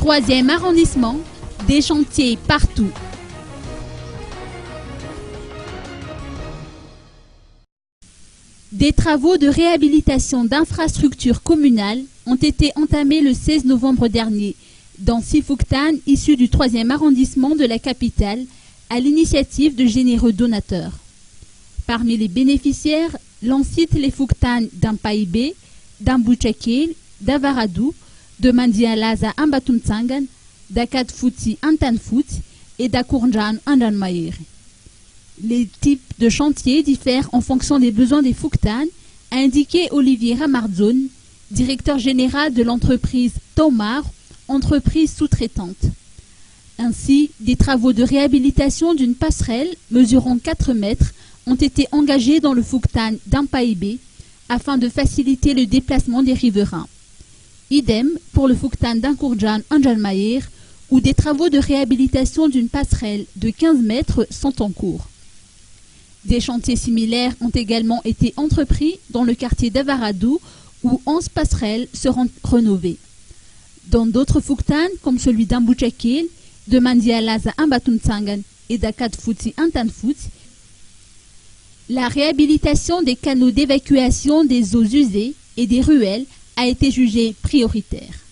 3e arrondissement, des chantiers partout. Des travaux de réhabilitation d'infrastructures communales ont été entamés le 16 novembre dernier dans Sifouktane, issu du 3e arrondissement de la capitale, à l'initiative de généreux donateurs. Parmi les bénéficiaires, l'on cite les Fouktane d'Ampaïbé, d'Ambouchakil, d'Avaradou, de Mandialaza Ambatumtsangan, d'Akadfouti Antanfout et d'Akournjan Andanmaïr. Les types de chantiers diffèrent en fonction des besoins des Fouktane, a indiqué Olivier Ramarzoun, directeur général de l'entreprise Tomar, entreprise sous-traitante. Ainsi, des travaux de réhabilitation d'une passerelle mesurant 4 mètres ont été engagés dans le Fouktane d'Ampaïbé afin de faciliter le déplacement des riverains. Idem pour le Fouktane d'Akournjan Andanmaïr, où des travaux de réhabilitation d'une passerelle de 15 mètres sont en cours. Des chantiers similaires ont également été entrepris dans le quartier d'Avaradou, où 11 passerelles seront rénovées. Dans d'autres Fouktane, comme celui d'Ambouchakil, de Mandialaza Ambatumtsangan et d'Akadfouti Antanfout, la réhabilitation des canaux d'évacuation des eaux usées et des ruelles a été jugée prioritaire.